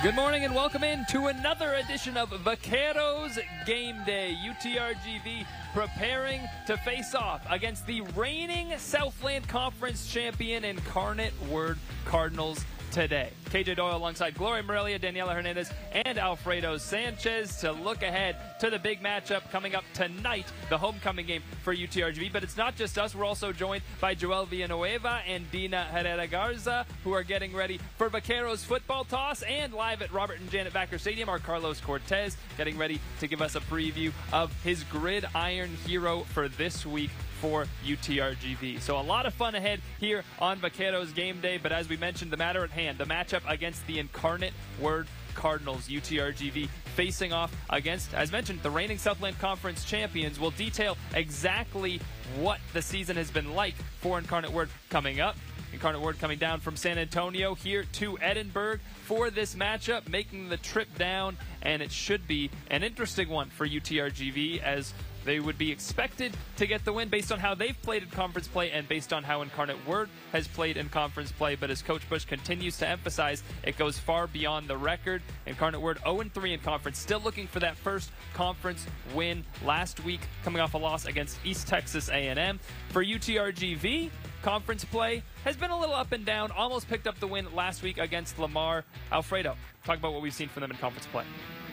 Good morning and welcome in to another edition of Vaqueros Game Day. UTRGV preparing to face off against the reigning Southland Conference champion Incarnate Word Cardinals today. KJ Doyle alongside Gloria Morelia, Daniela Hernandez, and Alfredo Sanchez to look ahead to the big matchup coming up tonight, the homecoming game for UTRGV. But it's not just us. We're also joined by Joel Villanueva and Dina Herrera Garza, who are getting ready for Vaqueros football toss. And live at Robert and Janet Vaquer Stadium are Carlos Cortez, getting ready to give us a preview of his gridiron hero for this week for UTRGV. So a lot of fun ahead here on Vaqueros Game Day, but as we mentioned, the matter at hand, the matchup against the Incarnate Word Cardinals. UTRGV facing off against, as mentioned, the reigning Southland Conference champions. We'll detail exactly what the season has been like for Incarnate Word coming up. Incarnate Word coming down from San Antonio here to Edinburgh for this matchup, making the trip down, and it should be an interesting one for UTRGV as they would be expected to get the win based on how they've played in conference play and based on how Incarnate Word has played in conference play. But as Coach Bush continues to emphasize, it goes far beyond the record. Incarnate Word 0-3 in conference, still looking for that first conference win last week, coming off a loss against East Texas A&M. For UTRGV, conference play has been a little up and down, almost picked up the win last week against Lamar. Alfredo, talk about what we've seen from them in conference play.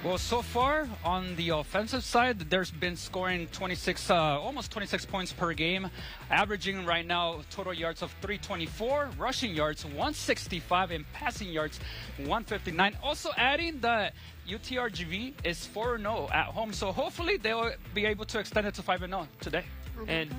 Well, so far on the offensive side, there's been scoring 26, almost 26 points per game, averaging right now total yards of 324, rushing yards 165, and passing yards 159. Also adding that UTRGV is 4-0 at home, so hopefully they'll be able to extend it to 5-0 today. And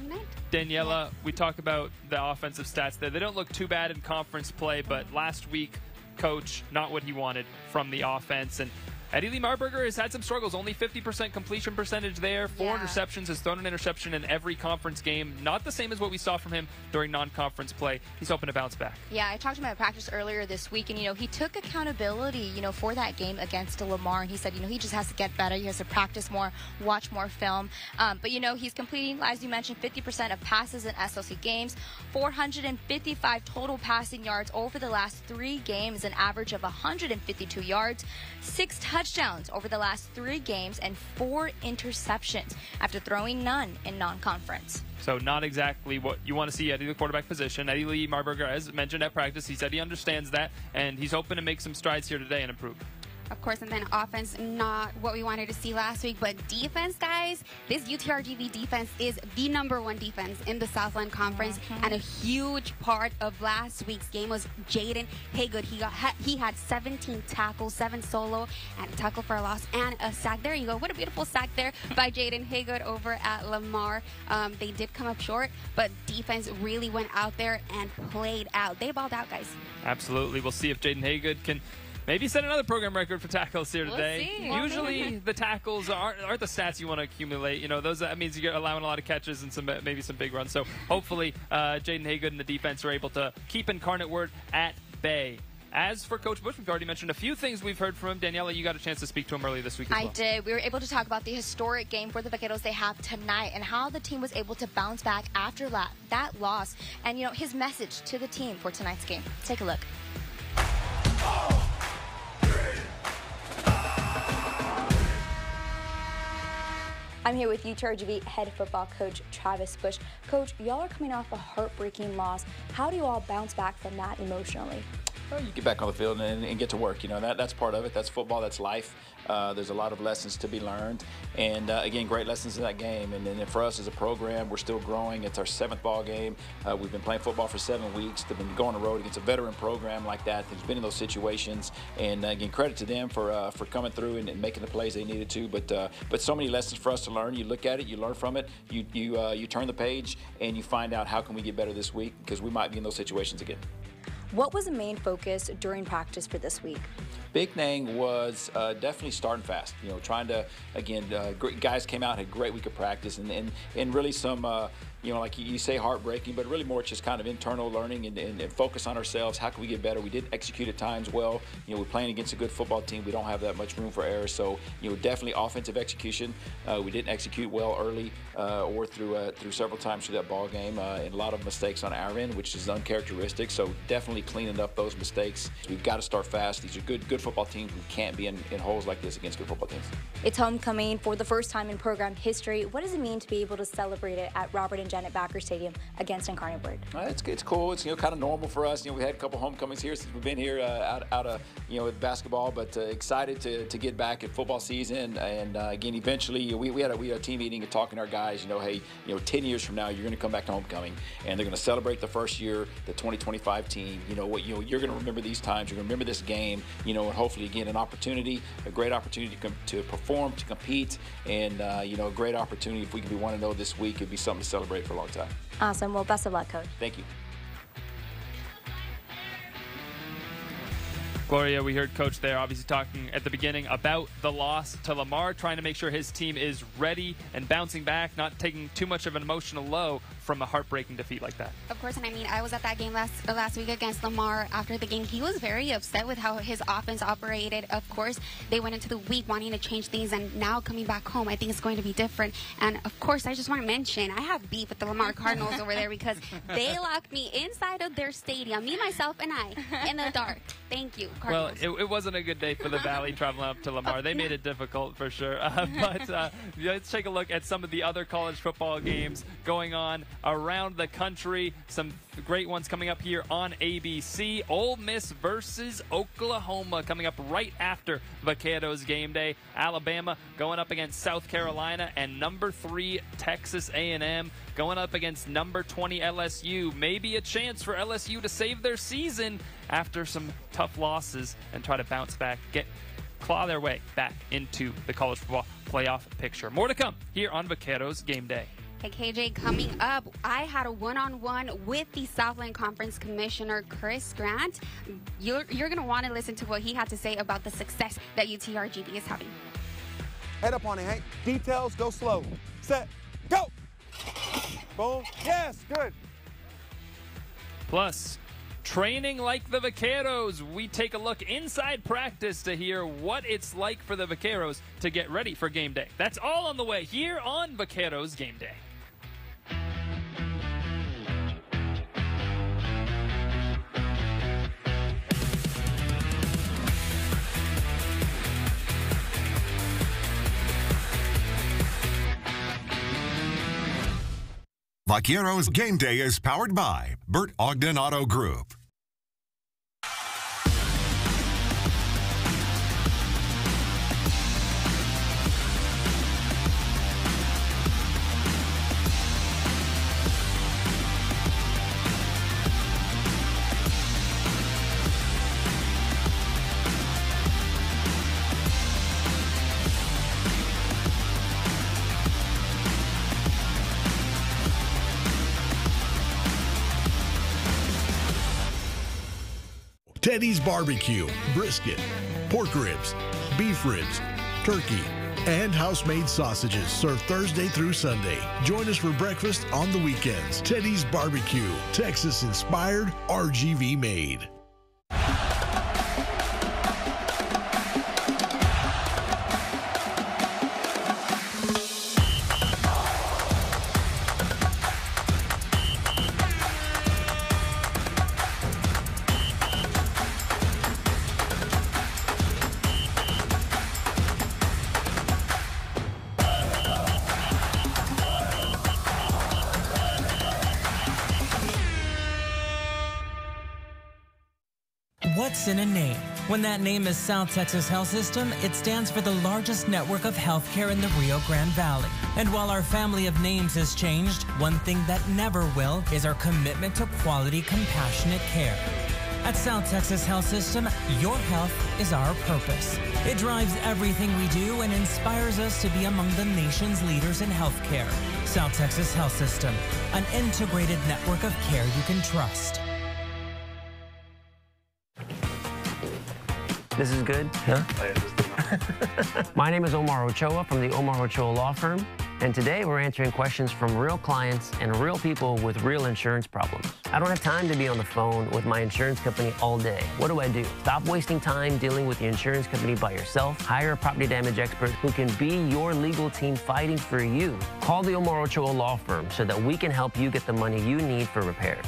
Daniela, we talk about the offensive stats there. They don't look too bad in conference play, but last week, Coach, not what he wanted from the offense. And Eddie Lee Marburger has had some struggles. Only 50% completion percentage there. 4 interceptions. Has thrown an interception in every conference game. Not the same as what we saw from him during non-conference play. He's hoping to bounce back. Yeah, I talked to him at practice earlier this week, and, he took accountability, for that game against Lamar. And he said, he just has to get better. He has to practice more, watch more film. But, he's completing, as you mentioned, 50% of passes in SLC games, 455 total passing yards over the last 3 games, an average of 152 yards, 6 touchdowns over the last 3 games, and 4 interceptions after throwing none in non-conference. So not exactly what you want to see out of the quarterback position. Eddie Lee Marburger, as mentioned at practice, he said he understands that, and he's hoping to make some strides here today and improve. Of course, and then offense, not what we wanted to see last week, but defense, guys, this UTRGV defense is the #1 defense in the Southland Conference, and a huge part of last week's game was Jaden Haygood. He had 17 tackles, 7 solo, and a tackle for a loss, and a sack. There you go. What a beautiful sack there by Jaden Haygood over at Lamar. They did come up short, but defense really went out there and played out. They balled out, guys. Absolutely. We'll see if Jaden Haygood can maybe set another program record for tackles here today. We'll see. Usually the tackles aren't the stats you want to accumulate. That means you're allowing a lot of catches and maybe some big runs. So hopefully Jaden Haygood and the defense are able to keep Incarnate Word at bay. As for Coach Bush, we've already mentioned a few things we've heard from him. Daniela, you got a chance to speak to him earlier this week as well. I did. We were able to talk about the historic game for the Vaqueros they have tonight and how the team was able to bounce back after that loss, and his message to the team for tonight's game. Take a look. I'm here with UTRGV head football coach Travis Bush. Coach, y'all are coming off a heartbreaking loss. How do you all bounce back from that emotionally? Well, you get back on the field and get to work. That's part of it. That's football. That's life. There's a lot of lessons to be learned, and again, great lessons in that game. And then for us as a program, we're still growing. It's our 7th ball game. We've been playing football for 7 weeks. They've been going on the road against a veteran program like that that's been in those situations. And again, credit to them for coming through and making the plays they needed to. But so many lessons for us to learn. You look at it, you learn from it. You turn the page and you find out how can we get better this week, because we might be in those situations again. What was the main focus during practice for this week? Big thing was definitely starting fast. Trying to, again, guys came out, had a great week of practice, and really some, like you say, heartbreaking, but really more just kind of internal learning and focus on ourselves. How can we get better? We did execute at times well. We're playing against a good football team. We don't have that much room for error. So, definitely offensive execution. We didn't execute well early or through several times through that ball game, and a lot of mistakes on our end, which is uncharacteristic. So definitely cleaning up those mistakes. We've got to start fast. These are good football teams. We can't be in holes like this against good football teams. It's homecoming for the first time in program history. What does it mean to be able to celebrate it at Robert and Janet Backer Stadium against Incarnate Word? It's cool. It's kind of normal for us. We had a couple homecomings here since we've been here out of with basketball, but excited to get back at football season. And again, eventually we had a team meeting and talking to our guys. Hey, 10 years from now, you're going to come back to homecoming, and they're going to celebrate the first year, the 2025 team. You're going to remember these times. You're going to remember this game. And hopefully again a great opportunity to perform, to compete, and a great opportunity. If we can be 1-0 this week, it'd be something to celebrate for a long time. Awesome. Well, best of luck, Coach. Thank you. Gloria, we heard Coach there obviously talking at the beginning about the loss to Lamar, trying to make sure his team is ready and bouncing back, not taking too much of an emotional low from a heartbreaking defeat like that. Of course, and I mean, I was at that game last week against Lamar. After the game, he was very upset with how his offense operated. Of course, they went into the week wanting to change things, and now coming back home, I think it's going to be different. And of course, I just want to mention, I have beef with the Lamar Cardinals over there because they locked me inside of their stadium, me, myself, and I, in the dark. Thank you, Cardinals. Well, it wasn't a good day for the Valley traveling up to Lamar. They made it difficult for sure. But let's take a look at some of the other college football games going on around the country. Some great ones coming up here on ABC. Ole Miss versus Oklahoma coming up right after Vaqueros game day. Alabama going up against South Carolina, and number 3 Texas A&M going up against number 20 LSU. Maybe a chance for LSU to save their season after some tough losses and try to bounce back, claw their way back into the college football playoff picture. More to come here on Vaqueros game day. Hey, KJ, coming up, I had a one-on-one with the Southland Conference Commissioner, Chris Grant. You're going to want to listen to what he had to say about the success that UTRGV is having. Head up on it, Hank. Details, go slow. Set, go! Boom. Yes, good. Plus, training like the Vaqueros. We take a look inside practice to hear what it's like for the Vaqueros to get ready for game day. That's all on the way here on Vaqueros game day. Vaqueros Game Day is powered by Bert Ogden Auto Group. Teddy's Barbecue, brisket, pork ribs, beef ribs, turkey, and house-made sausages served Thursday through Sunday. Join us for breakfast on the weekends. Teddy's Barbecue, Texas-inspired, RGV made. What's in a name? When that name is South Texas Health System, it stands for the largest network of healthcare in the Rio Grande Valley. And while our family of names has changed, one thing that never will is our commitment to quality, compassionate care. At South Texas Health System, your health is our purpose. It drives everything we do and inspires us to be among the nation's leaders in healthcare. South Texas Health System, an integrated network of care you can trust. This is good? Huh? My name is Omar Ochoa from the Omar Ochoa Law Firm, and today we're answering questions from real clients and real people with real insurance problems. I don't have time to be on the phone with my insurance company all day. What do I do? Stop wasting time dealing with the insurance company by yourself. Hire a property damage expert who can be your legal team fighting for you. Call the Omar Ochoa Law Firm so that we can help you get the money you need for repairs.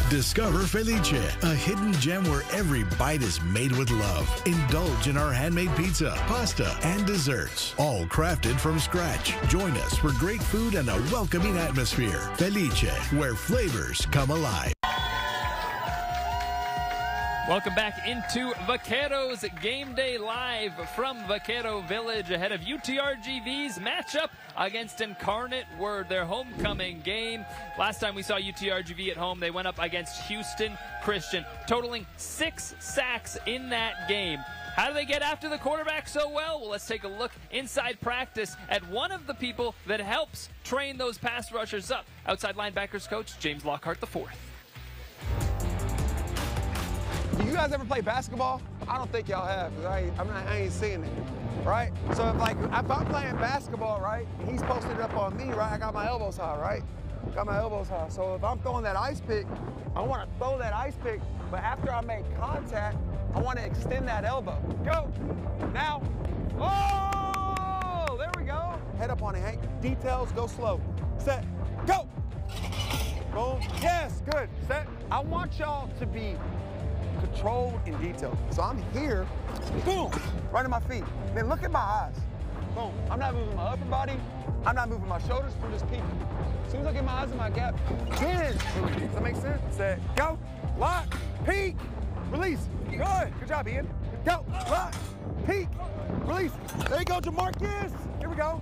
Discover Felice, a hidden gem where every bite is made with love. Indulge in our handmade pizza, pasta, and desserts, all crafted from scratch. Join us for great food and a welcoming atmosphere. Felice, where flavors come alive. Welcome back into Vaqueros Game Day live from Vaquero Village ahead of UTRGV's matchup against Incarnate Word, their homecoming game. Last time we saw UTRGV at home, they went up against Houston Christian, totaling 6 sacks in that game. How do they get after the quarterback so well? Well, let's take a look inside practice at one of the people that helps train those pass rushers up. Outside linebackers coach James Lockhart IV. Do you guys ever play basketball? I don't think y'all have, because I ain't seeing it, right? So if I'm playing basketball, right, he's posted up on me, right, I got my elbows high, right? Got my elbows high. So if I'm throwing that ice pick, I want to throw that ice pick, but after I make contact, I want to extend that elbow. Go. Now. Oh, there we go. Head up on it, Hank. Details, go slow. Set, go. Boom. Yes, good. Set. I want y'all to be controlled in detail. So I'm here, boom, right at my feet. Then look at my eyes. Boom. I'm not moving my upper body. I'm not moving my shoulders. I'm just peeking. As soon as I get my eyes in my gap, then, does that make sense? Set, go, lock, peek, release. Good. Good job, Ian. Go, lock, peek, release. There you go, Jamarcus. Here we go.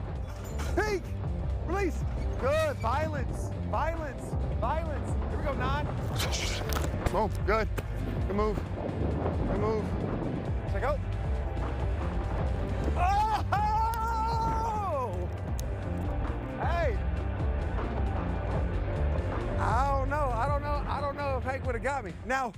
Peek, release. Good. Violence, violence, violence. Here we go, 9. Boom. Good. Good move. Good move. Check out. Oh! Hey! I don't know if Hank would have got me. Now.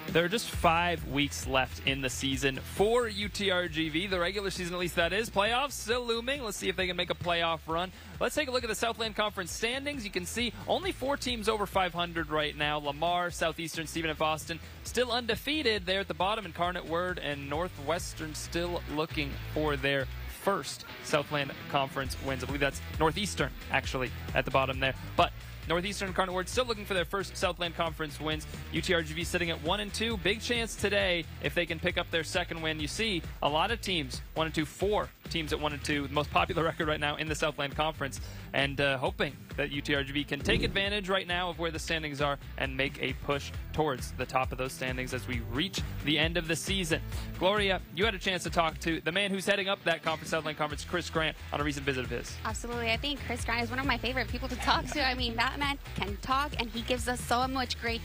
There are just 5 weeks left in the season for UTRGV, the regular season at least that is. Playoffs still looming. Let's see if they can make a playoff run. Let's take a look at the Southland Conference standings. You can see only 4 teams over 500 right now. Lamar, Southeastern, Stephen F. Austin still undefeated there at the bottom. Incarnate Word and Northwestern still looking for their first Southland Conference wins. I believe that's Northeastern actually at the bottom there. But Northeastern and Incarnate Word still looking for their first Southland Conference wins. UTRGV sitting at 1-2. Big chance today if they can pick up their second win. You see a lot of teams 1-2, 4 teams at 1-2, the most popular record right now in the Southland Conference, and hoping that UTRGV can take advantage right now of where the standings are and make a push towards the top of those standings as we reach the end of the season. Gloria, you had a chance to talk to the man who's heading up that conference, Southland Conference, Chris Grant, on a recent visit of his. Absolutely. I think Chris Grant is one of my favorite people to talk to. I mean, that man can talk, and he gives us so much great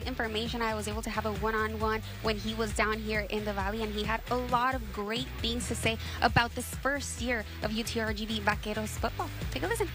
information. I was able to have a one-on-one when he was down here in the Valley, and he had a lot of great things to say about this first year of UTRGV Vaqueros football. Take a listen.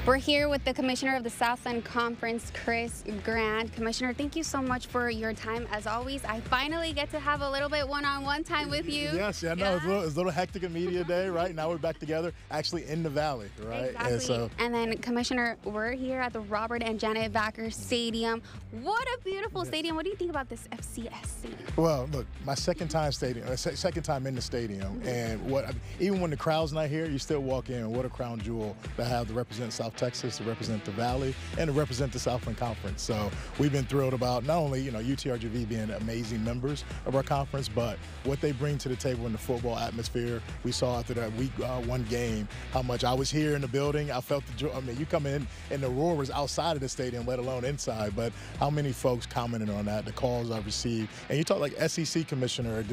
We're here with the commissioner of the Southland Conference, Chris Grant. Commissioner, thank you so much for your time. As always, I finally get to have a little bit one-on-one time with you. Yes, I know. It's a little hectic in media day, right? Now we're back together, actually in the Valley, right? Exactly. And then, Commissioner, we're here at the Robert and Janet Vacker Stadium. What a beautiful stadium. What do you think about this FCS stadium? Well, look, my second time in the stadium, and even when the crowd's not here, you still walk in. What a crown jewel to have to represent South Texas, to represent the Valley, and to represent the Southland Conference. So we've been thrilled about not only UTRGV being amazing members of our conference, but what they bring to the table in the football atmosphere. We saw after that week 1 game how much I was here in the building. I felt the joy. I mean, you come in and the roar was outside of the stadium, let alone inside. But how many folks commented on that? The calls I've received, and you talk like SEC commissioner,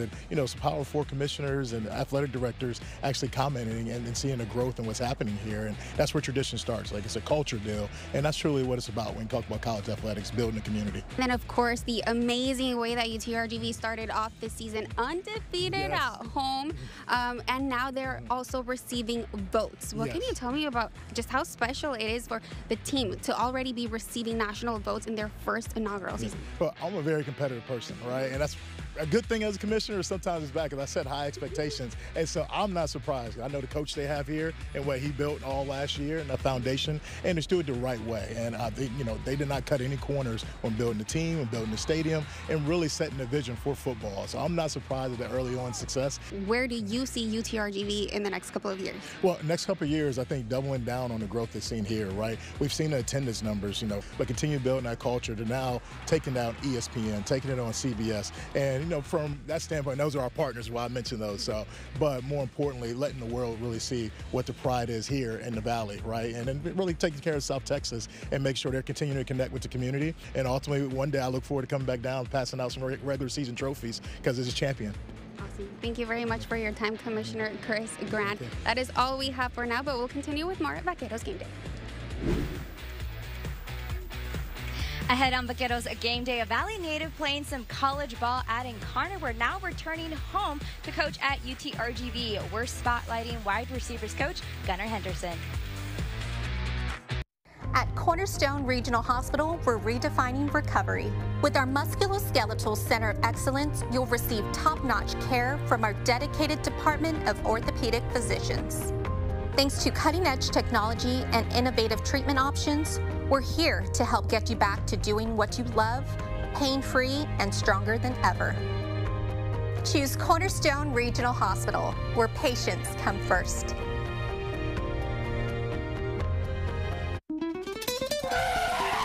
some Power 4 commissioners and athletic directors actually commenting and seeing the growth and what's happening here, and that's where tradition starts. Like, it's a culture deal, and that's truly what it's about when you talk about college athletics, building a community. And then, of course, the amazing way that UTRGV started off this season undefeated at home, and now they're also receiving votes. What can you tell me about just how special it is for the team to already be receiving national votes in their first inaugural season? Well, I'm a very competitive person, right? And that's a good thing as a commissioner, sometimes it's bad because I set high expectations. And so I'm not surprised. I know the coach they have here and what he built all last year and the foundation, and they're doing it the right way. And I think, they did not cut any corners on building the team, on building the stadium, and really setting the vision for football. So I'm not surprised at the early on success. Where do you see UTRGV in the next couple of years? Well, next couple of years, I think doubling down on the growth they've seen here, right? We've seen the attendance numbers, but continue building that culture to now taking down ESPN, taking it on CBS. And, from that standpoint, those are our partners, why I mentioned those. So, but more importantly, letting the world really see what the pride is here in the Valley, right? And then really taking care of South Texas and make sure they're continuing to connect with the community. And ultimately, one day I look forward to coming back down, passing out some regular season trophies because it's a champion. Awesome. Thank you very much for your time, Commissioner Chris Grant. That is all we have for now, but we'll continue with more at Vaqueros Game Day. Ahead on Vaqueros Game Day, a Valley native playing some college ball at Incarnate. We're now returning home to coach at UTRGV. We're spotlighting wide receivers coach Gunnar Henderson. At Cornerstone Regional Hospital, we're redefining recovery. With our Musculoskeletal Center of Excellence, you'll receive top-notch care from our dedicated department of orthopedic physicians. Thanks to cutting-edge technology and innovative treatment options, we're here to help get you back to doing what you love, pain-free and stronger than ever. Choose Cornerstone Regional Hospital, where patients come first.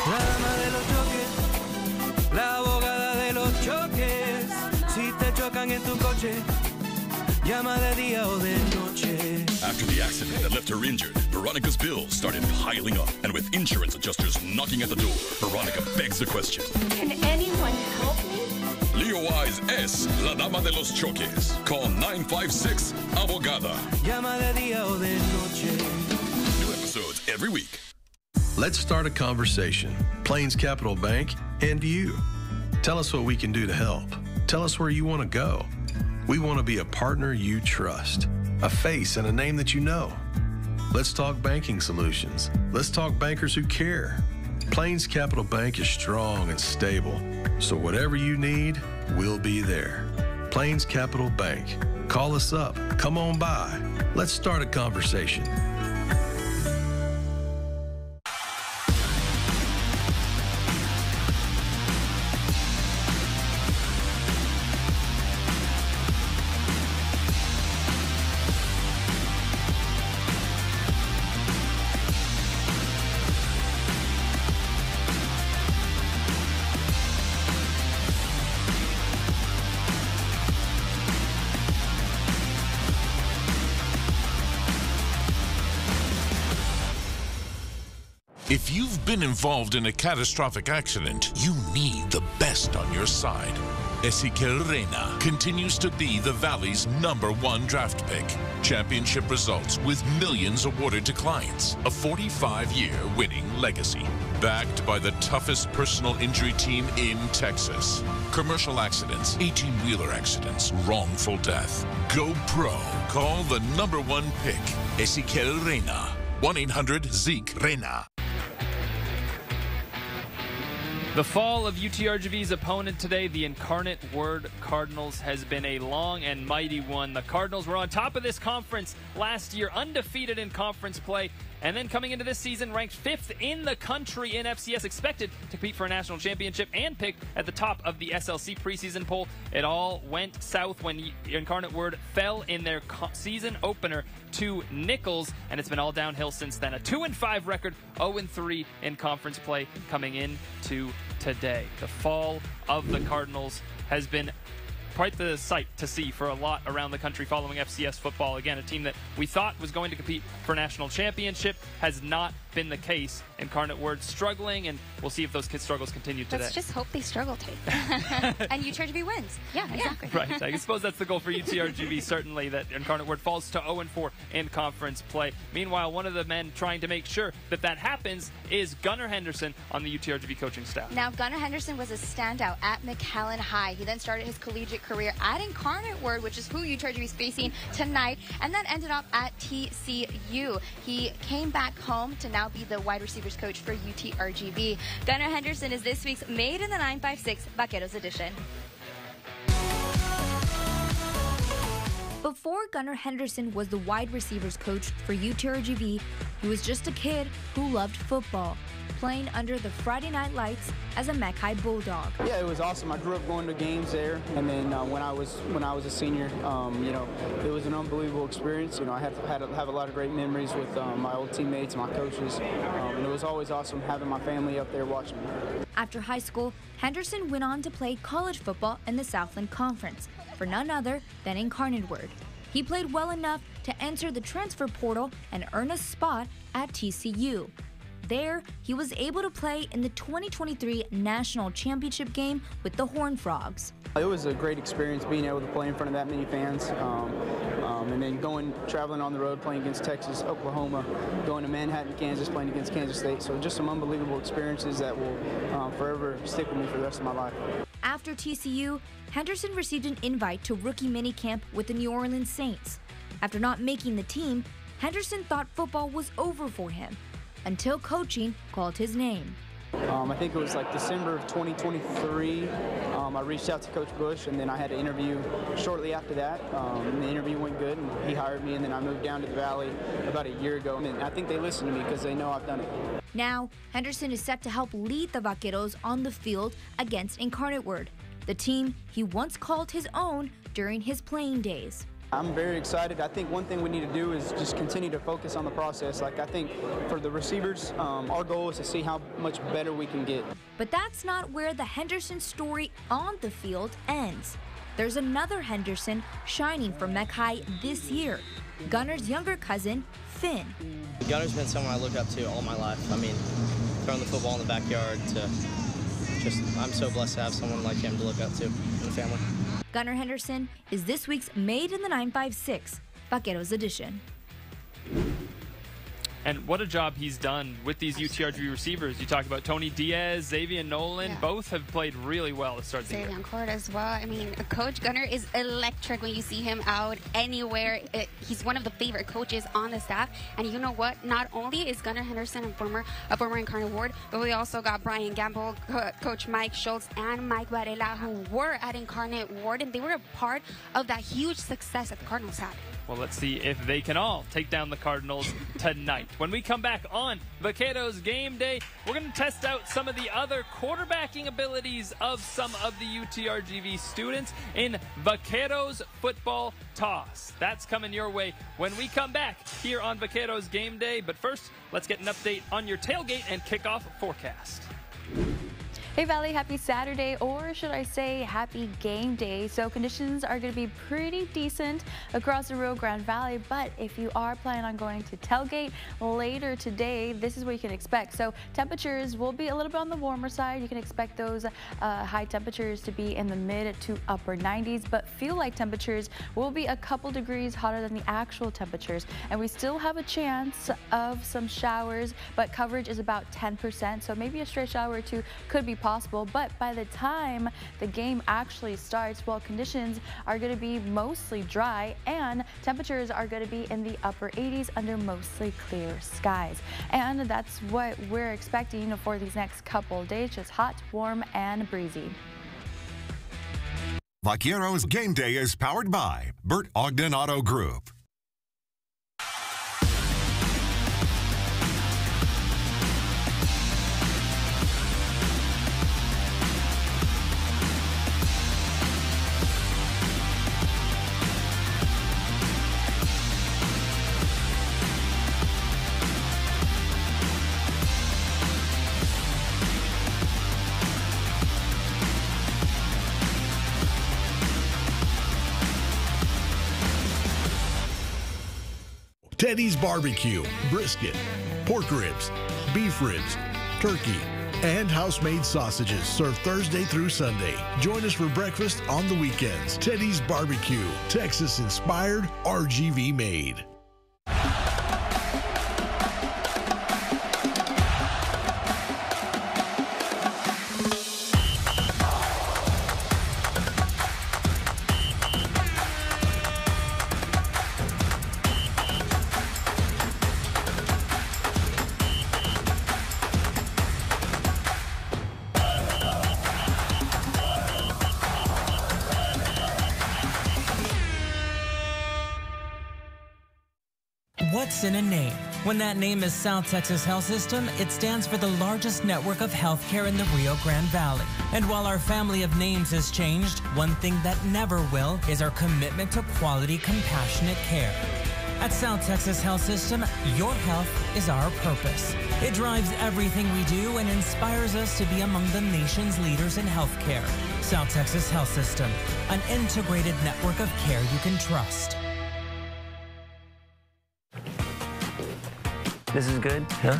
La dama de los choques, la abogada de los choques. Si te chocan en tu coche, llama de día o de noche. After the accident that left her injured, Veronica's bills started piling up. And with insurance adjusters knocking at the door, Veronica begs the question. Can anyone help me? Leo Wise es la dama de los choques. Call 956 Abogada. Llama de día o de noche. New episodes every week. Let's start a conversation. Plains Capital Bank and you. Tell us what we can do to help. Tell us where you want to go. We want to be a partner you trust, a face and a name that you know. Let's talk banking solutions. Let's talk bankers who care. Plains Capital Bank is strong and stable, so whatever you need, we'll be there. Plains Capital Bank. Call us up. Come on by. Let's start a conversation. If you've been involved in a catastrophic accident, you need the best on your side. Ezequiel Reyna continues to be the Valley's #1 draft pick. Championship results with millions awarded to clients. A 45-year winning legacy. Backed by the toughest personal injury team in Texas. Commercial accidents, 18-wheeler accidents, wrongful death. Go pro. Call the #1 pick, Ezequiel Reyna. 1-800-ZEKE-REYNA. The fall of UTRGV's opponent today, the Incarnate Word Cardinals, has been a long and mighty one. The Cardinals were on top of this conference last year, undefeated in conference play, and then coming into this season ranked 5th in the country in FCS, expected to compete for a national championship and picked at the top of the SLC preseason poll. It all went south when Incarnate Word fell in their season opener to Nichols, and it's been all downhill since then. A 2-5 record, 0-3 in conference play coming into today. The fall of the Cardinals has been quite the sight to see for a lot around the country following FCS football. Again, a team that we thought was going to compete for a national championship has not been the case. Incarnate Word struggling, and we'll see if those kids' struggles continue today. Let's just hope they struggle, Tate. And UTRGV wins. Yeah, exactly. Right. I suppose that's the goal for UTRGV, certainly, that Incarnate Word falls to 0-4 in conference play. Meanwhile, one of the men trying to make sure that that happens is Gunnar Henderson on the UTRGV coaching staff. Now, Gunnar Henderson was a standout at McAllen High. He then started his collegiate career at Incarnate Word, which is who UTRGV is facing tonight, and then ended up at TCU. He came back home to now be the wide receivers coach for UTRGV. Gunnar Henderson is this week's Made in the 956 Vaqueros edition. Before Gunnar Henderson was the wide receivers coach for UTRGV, he was just a kid who loved football, playing under the Friday night lights as a Mackay Bulldog. Yeah, it was awesome. I grew up going to games there, and then when I was a senior, it was an unbelievable experience. I have a lot of great memories with my old teammates, my coaches, and it was always awesome having my family up there watching me. After high school, Henderson went on to play college football in the Southland Conference for none other than Incarnate Word. He played well enough to enter the transfer portal and earn a spot at TCU. There, he was able to play in the 2023 National Championship game with the Horned Frogs. It was a great experience being able to play in front of that many fans, and then traveling on the road, playing against Texas, Oklahoma, going to Manhattan, Kansas, playing against Kansas State. So just some unbelievable experiences that will forever stick with me for the rest of my life. After TCU, Henderson received an invite to rookie minicamp with the New Orleans Saints. After not making the team, Henderson thought football was over for him, until coaching called his name. I think it was like December of 2023. I reached out to Coach Bush, and then I had an interview shortly after that. And the interview went good, and he hired me, and then I moved down to the Valley about a year ago. And I think they listened to me because they know I've done it. Now, Henderson is set to help lead the Vaqueros on the field against Incarnate Word, the team he once called his own during his playing days. I'm very excited. I think one thing we need to do is just continue to focus on the process. I think for the receivers, our goal is to see how much better we can get. But that's not where the Henderson story on the field ends. There's another Henderson shining for Mackay this year, Gunnar's younger cousin, Finn. Gunnar's been someone I look up to all my life. I mean, throwing the football in the backyard I'm so blessed to have someone like him to look up to in the family. Gunnar Henderson is this week's Made in the 956 Vaqueros edition. And what a job he's done with these UTRGV receivers. You talk about Tony Diaz, Xavier Nolan. Yeah. Both have played really well to start the year. Xavier Court as well. I mean, Coach Gunnar is electric when you see him out anywhere. He's one of the favorite coaches on the staff. And you know what? Not only is Gunnar Henderson a former Incarnate Ward, but we also got Brian Gamble, Coach Mike Schultz, and Mike Varela, who were at Incarnate Ward, and they were a part of that huge success that the Cardinals had. Well, let's see if they can all take down the Cardinals tonight. When we come back on Vaqueros Game Day, we're going to test out some of the other quarterbacking abilities of some of the UTRGV students in Vaqueros Football Toss. That's coming your way when we come back here on Vaqueros Game Day. But first, let's get an update on your tailgate and kickoff forecast. Hey Valley, happy Saturday, or should I say happy game day. So conditions are going to be pretty decent across the Rio Grande Valley, but if you are planning on going to tailgate later today, this is what you can expect. So temperatures will be a little bit on the warmer side. You can expect those high temperatures to be in the mid to upper 90s, but feel like temperatures will be a couple degrees hotter than the actual temperatures. And we still have a chance of some showers, but coverage is about 10%. So maybe a stray shower or two could be possible, but by the time the game actually starts, well, conditions are going to be mostly dry and temperatures are going to be in the upper 80s under mostly clear skies. And that's what we're expecting for these next couple of days, just hot, warm, and breezy. Vaqueros Game Day is powered by Bert Ogden Auto Group. Teddy's Barbecue, brisket, pork ribs, beef ribs, turkey, and house-made sausages served Thursday through Sunday. Join us for breakfast on the weekends. Teddy's Barbecue, Texas-inspired, RGV made. It's in a name. When that name is South Texas Health System, it stands for the largest network of healthcare in the Rio Grande Valley. And while our family of names has changed, one thing that never will is our commitment to quality, compassionate care. At South Texas Health System, your health is our purpose. It drives everything we do and inspires us to be among the nation's leaders in healthcare. South Texas Health System, an integrated network of care you can trust. This is good? Huh?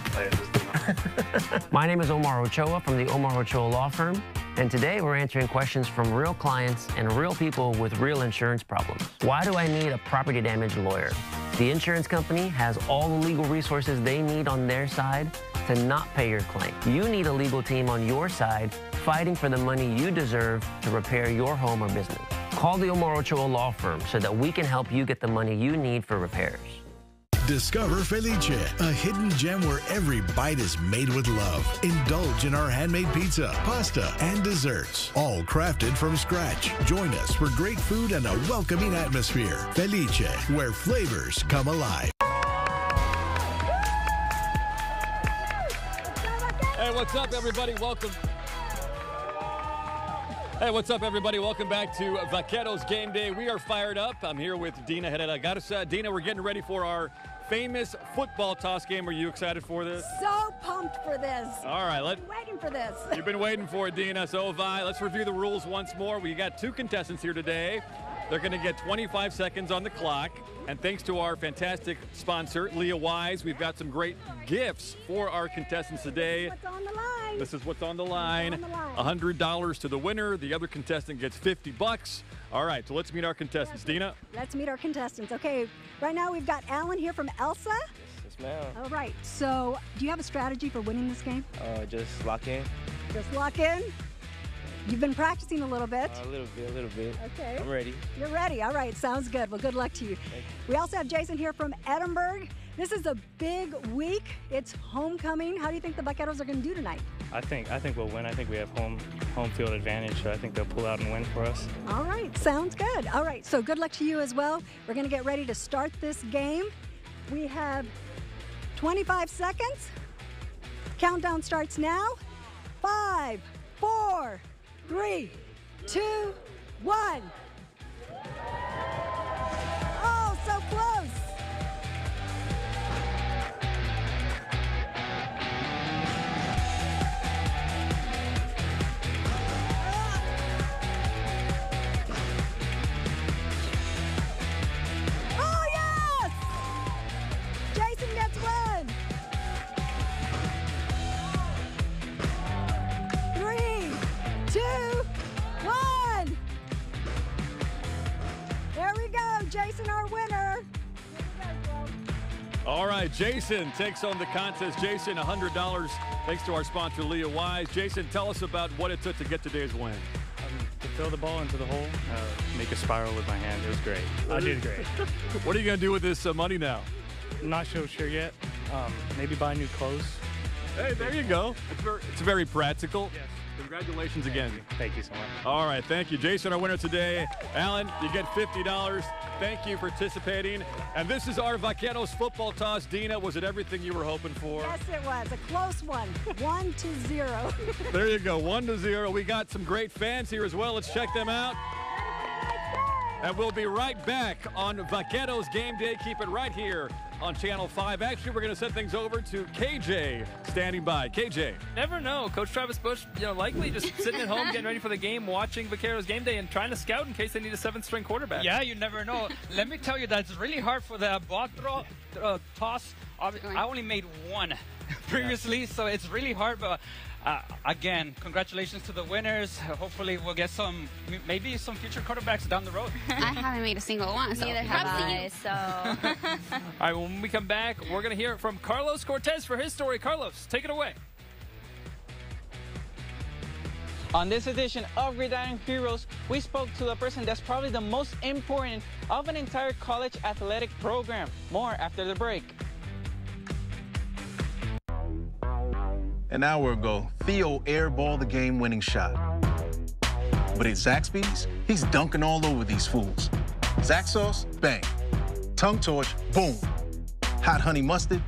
My name is Omar Ochoa from the Omar Ochoa Law Firm, and today we're answering questions from real clients and real people with real insurance problems. Why do I need a property damage lawyer? The insurance company has all the legal resources they need on their side to not pay your claim. You need a legal team on your side fighting for the money you deserve to repair your home or business. Call the Omar Ochoa Law Firm so that we can help you get the money you need for repairs. Discover Felice, a hidden gem where every bite is made with love. Indulge in our handmade pizza, pasta, and desserts, all crafted from scratch. Join us for great food and a welcoming atmosphere. Felice, where flavors come alive. Hey, what's up, everybody? Welcome. Hey, what's up, everybody? Welcome back to Vaqueros Game Day. We are fired up. I'm here with Dina Herrera Garza. Dina, we're getting ready for our famous football toss game. Are you excited for this? So pumped for this. All right, I've been waiting for this. You've been waiting for it, Dina. So have I. Let's review the rules once more. We got two contestants here today. They're going to get 25 seconds on the clock. And thanks to our fantastic sponsor, Leah Wise, we've got some great gifts for our contestants today. What's on the line? This is what's on the line. $100 to the winner. The other contestant gets $50. All right, so let's meet our contestants. Dina? Let's meet our contestants. Okay, right now we've got Alan here from Elsa. Yes, ma'am. All right, so do you have a strategy for winning this game? Just lock in. Just lock in? You've been practicing a little bit? A little bit. Okay. I'm ready. You're ready. All right, sounds good. Well, good luck to you. We also have Jason here from Edinburgh. This is a big week. It's homecoming. How do you think the Vaqueros are going to do tonight? I think we'll win. I think we have home field advantage, so I think they'll pull out and win for us. All right, sounds good. All right, so good luck to you as well. We're going to get ready to start this game. We have 25 seconds. Countdown starts now. 5, 4, 3, 2, 1. Oh, so close. Oh, yes! Jason gets one. 3, 2, 1. There we go, Jason, our winner. All right, Jason takes on the contest. Jason, $100 thanks to our sponsor, Leah Wise. Jason, tell us about what it took to get today's win. To throw the ball into the hole, make a spiral with my hand. It was great. I did great. What are you going to do with this money now? Not so sure yet. Maybe buy new clothes. Hey, there you go. It's very practical. Yes. Congratulations again. Thank you so much. All right, thank you. Jason, our winner today. Alan, you get $50. Thank you for participating. And this is our Vaqueros football toss. Dina, was it everything you were hoping for? Yes, it was. A close one. 1-0. There you go, 1-0. We got some great fans here as well. Let's check them out. And we'll be right back on Vaqueros Game Day. Keep it right here on Channel 5. Actually, we're going to send things over to KJ standing by. KJ. Never know. Coach Travis Bush, likely just sitting at home getting ready for the game, watching Vaqueros Game Day and trying to scout in case they need a 7th-string quarterback. Yeah, you never know. Let me tell you that it's really hard for the ball toss. I only made one previously, so it's really hard. But again, congratulations to the winners. Hopefully, we'll get maybe some future quarterbacks down the road. I haven't made a single one, so Neither have I, so. All right, when we come back, we're going to hear from Carlos Cortez for his story. Carlos, take it away. On this edition of Gridiron Heroes, we spoke to the person that's probably the most important of an entire college athletic program. More after the break. An hour ago, Theo airballed the game-winning shot. But at Zaxby's, he's dunking all over these fools. Zaxos, bang. Tongue torch, boom. hot honey mustard.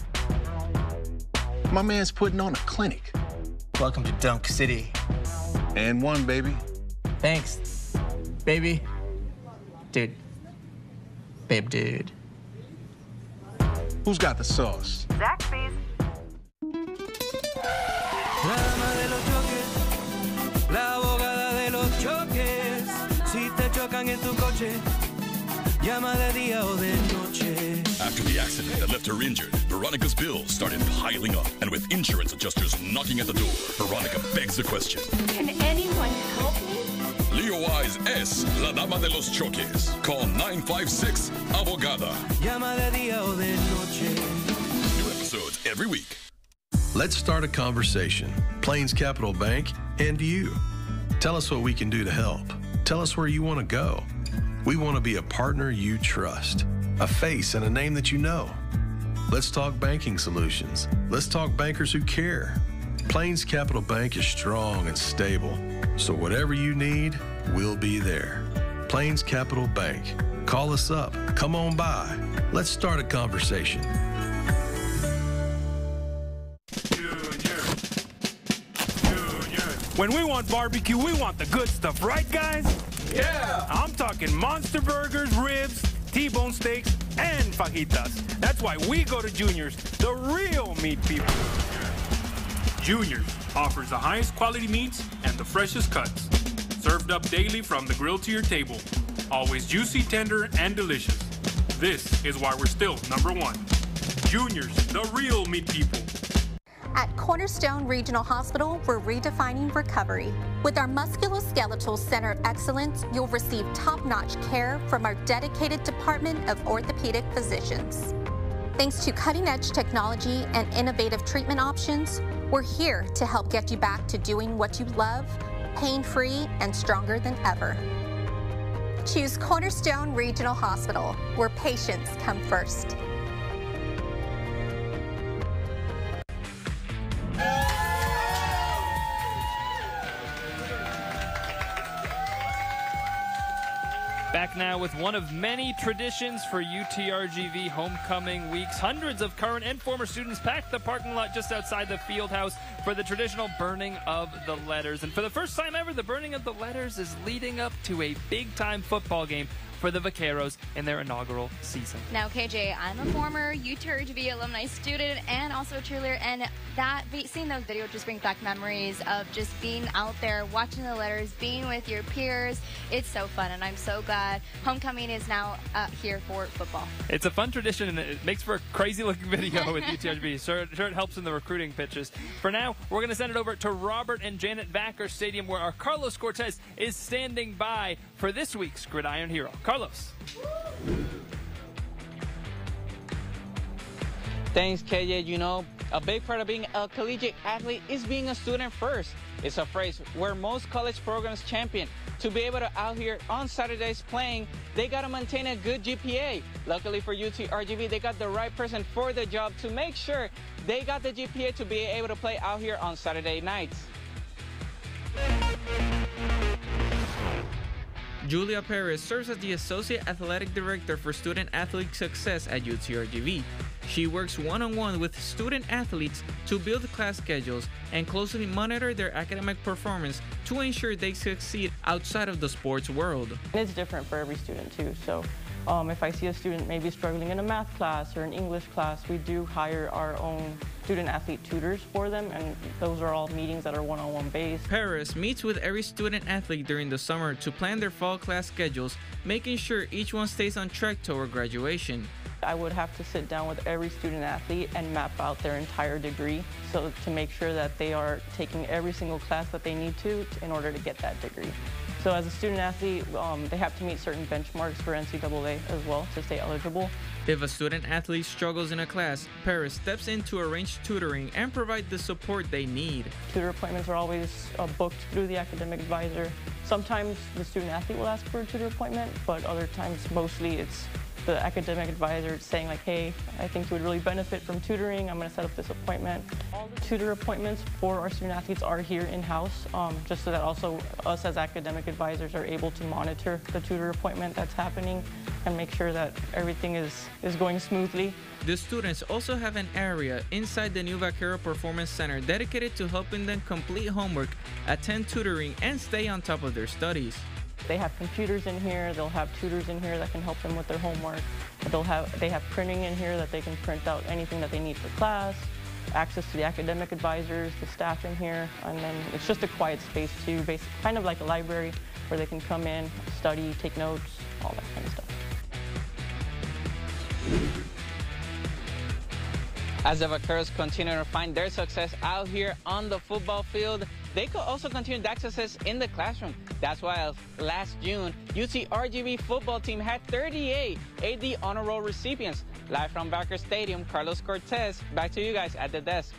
My man's putting on a clinic. Welcome to Dunk City. And one, baby. Thanks, baby. Dude. Babe, dude. Who's got the sauce? Zaxby's. La dama de los choques, la abogada de los choques. Si te chocan en tu coche, llama de día o de noche. After the accident that left her injured, Veronica's bills started piling up. And with insurance adjusters knocking at the door, Veronica begs the question. Can anyone help me? Leo Eyes es la dama de los choques. Call 956-ABOGADA. Llama de día o de noche. New episodes every week. Let's start a conversation. Plains Capital Bank and you. Tell us what we can do to help. Tell us where you want to go. We want to be a partner you trust, a face and a name that you know. Let's talk banking solutions. Let's talk bankers who care. Plains Capital Bank is strong and stable, so whatever you need, we'll be there. Plains Capital Bank. Call us up. Come on by. Let's start a conversation. When we want barbecue, we want the good stuff, right, guys? Yeah! I'm talking monster burgers, ribs, T-bone steaks, and fajitas. That's why we go to Junior's, the real meat people. Junior's offers the highest quality meats and the freshest cuts. Served up daily from the grill to your table. Always juicy, tender, and delicious. This is why we're still #1. Junior's, the real meat people. At Cornerstone Regional Hospital, we're redefining recovery. With our musculoskeletal center excellence, you'll receive top-notch care from our dedicated department of orthopedic physicians. Thanks to cutting-edge technology and innovative treatment options, we're here to help get you back to doing what you love, pain-free and stronger than ever. Choose Cornerstone Regional Hospital, where patients come first. Back now with one of many traditions for UTRGV homecoming weeks. Hundreds of current and former students packed the parking lot just outside the field house for the traditional burning of the letters. And for the first time ever, the burning of the letters is leading up to a big-time football game for the Vaqueros in their inaugural season. Now, KJ, I'm a former UTRGV alumni student and also a cheerleader, and seeing those videos just brings back memories of just being out there, watching the letters, being with your peers. It's so fun, and I'm so glad homecoming is now here for football. It's a fun tradition, and it makes for a crazy-looking video with UTRGV. Sure, it helps in the recruiting pitches. For now, we're going to send it over to Robert and Janet Vaquer Stadium, where our Carlos Cortez is standing by for this week's Gridiron Hero. Carlos. Thanks, KJ. You know, a big part of being a collegiate athlete is being a student first. It's a phrase where most college programs champion. To be able to out here on Saturdays playing, they got to maintain a good GPA. Luckily for UTRGV, they got the right person for the job to make sure they got the GPA to be able to play out here on Saturday nights. Julia Perez serves as the Associate Athletic Director for Student Athlete Success at UTRGV. She works one-on-one with student athletes to build class schedules and closely monitor their academic performance to ensure they succeed outside of the sports world. It's different for every student too, so if I see a student maybe struggling in a math class or an English class, we do hire our own student athlete tutors for them, and those are all meetings that are one-on-one based. Paris meets with every student athlete during the summer to plan their fall class schedules, making sure each one stays on track toward graduation. I would have to sit down with every student athlete and map out their entire degree, so to make sure that they are taking every single class that they need to in order to get that degree. So as a student athlete, they have to meet certain benchmarks for NCAA as well to stay eligible. If a student athlete struggles in a class, Paris steps in to arrange tutoring and provide the support they need. Tutor appointments are always booked through the academic advisor. Sometimes the student athlete will ask for a tutor appointment, but other times, mostly it's the academic advisor saying like, hey, I think you would really benefit from tutoring. I'm going to set up this appointment. All the tutor appointments for our student athletes are here in-house, just so that also us as academic advisors are able to monitor the tutor appointment that's happening and make sure that everything is going smoothly. The students also have an area inside the new Vaquero Performance Center dedicated to helping them complete homework, attend tutoring, and stay on top of their studies. They have computers in here, they'll have tutors in here that can help them with their homework. They have printing in here that they can print out anything that they need for class, access to the academic advisors, the staff in here, and then it's just a quiet space too, kind of like a library where they can come in, study, take notes, all that kind of stuff. As the Vaqueros continue to find their success out here on the football field, they could also continue that success in the classroom. That's why last June, UTRGV football team had 38 AD Honor Roll recipients. Live from Vaquero Stadium, Carlos Cortez, back to you guys at the desk.